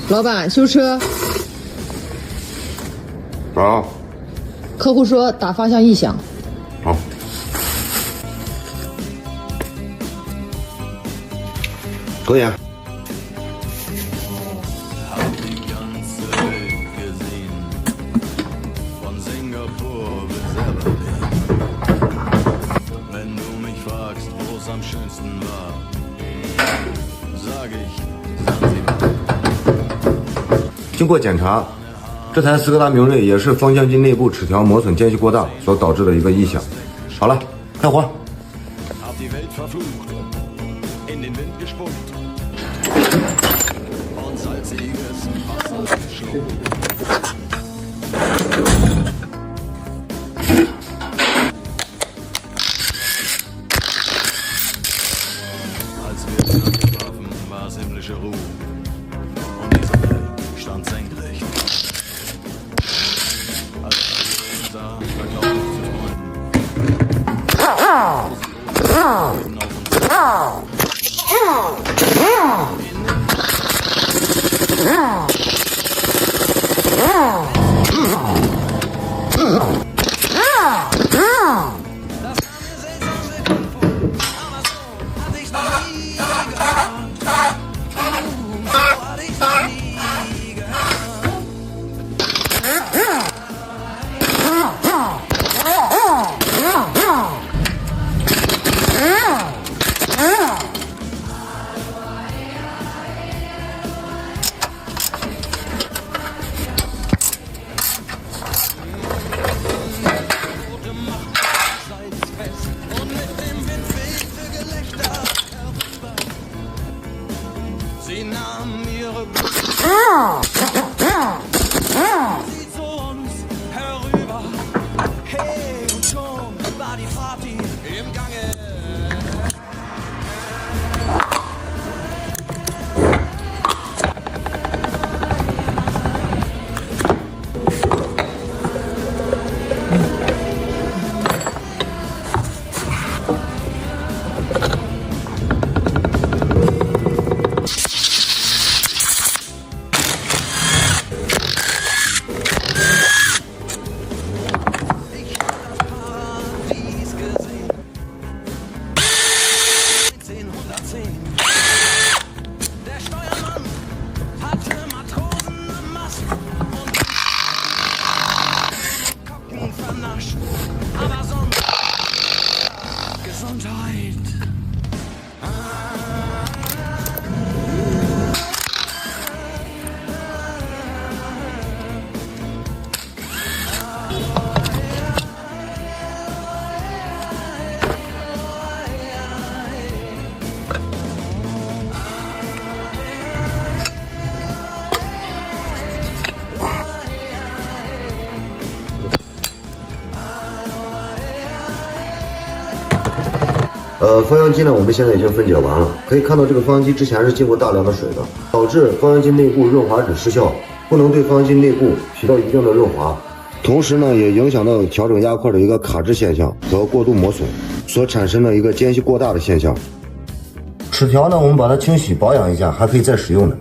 老板，修车。啊。客户说打方向异响。好。可以啊。经过检查，这台斯柯达明锐也是方向机内部齿条磨损间隙过大所导致的一个异响。好了，开活。方向机呢，我们现在已经分解完了。可以看到，这个方向机之前是经过大量的水的，导致方向机内部润滑脂失效，不能对方向机内部起到一定的润滑，同时呢，也影响到调整压块的一个卡滞现象和过度磨损所产生的一个间隙过大的现象。齿条呢，我们把它清洗保养一下，还可以再使用的。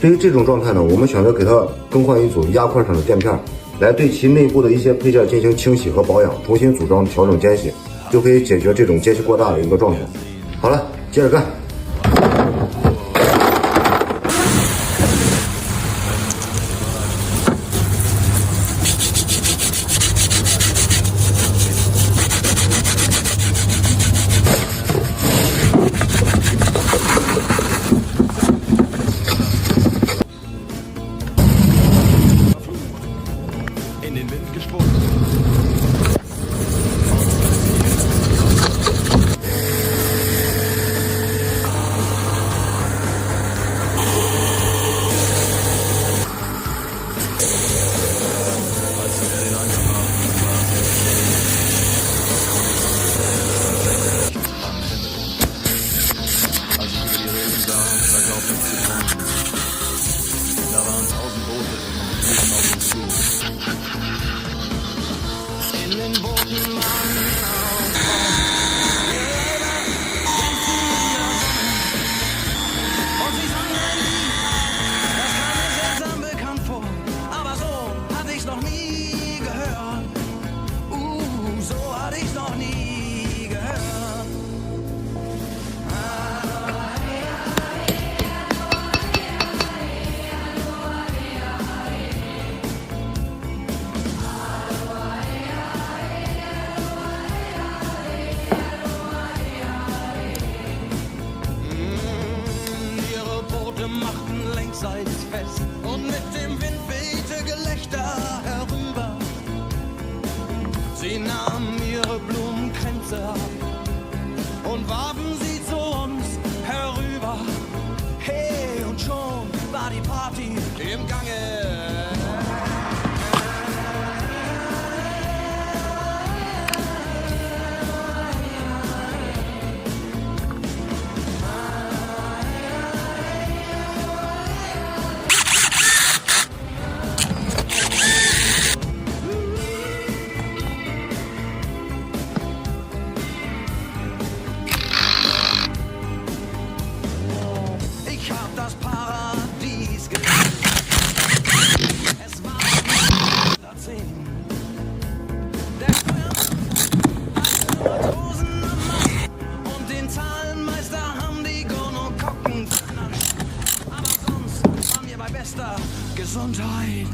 对于这种状态呢，我们选择给它更换一组压块上的垫片，来对其内部的一些配件进行清洗和保养，重新组装调整间隙。就可以解决这种间隙过大的一个状态。好了，接着干。Boote machten längsseits fest und mit dem Wind wehte Gelächter herüber. Sie nahmen ihre Blumenkränze ab und warfen sie zu uns herüber. Hey, und schon war die Party im Gange. Ich hab das Paradies gesehen. Es war 10. Der Steuer Tausende Mann und den Zahlenmeister haben die Gonokokken vernascht. Aber sonst waren wir bei bester Gesundheit.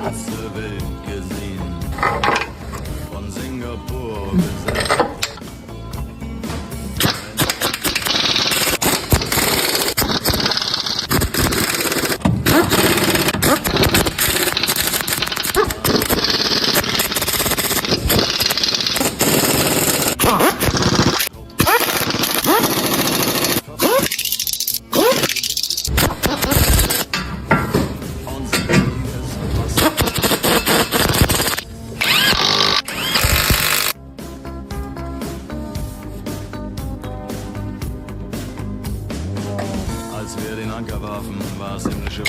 Ganze Welt gesehen, von Singapur bis als wir den Anker warfen, war es himmlische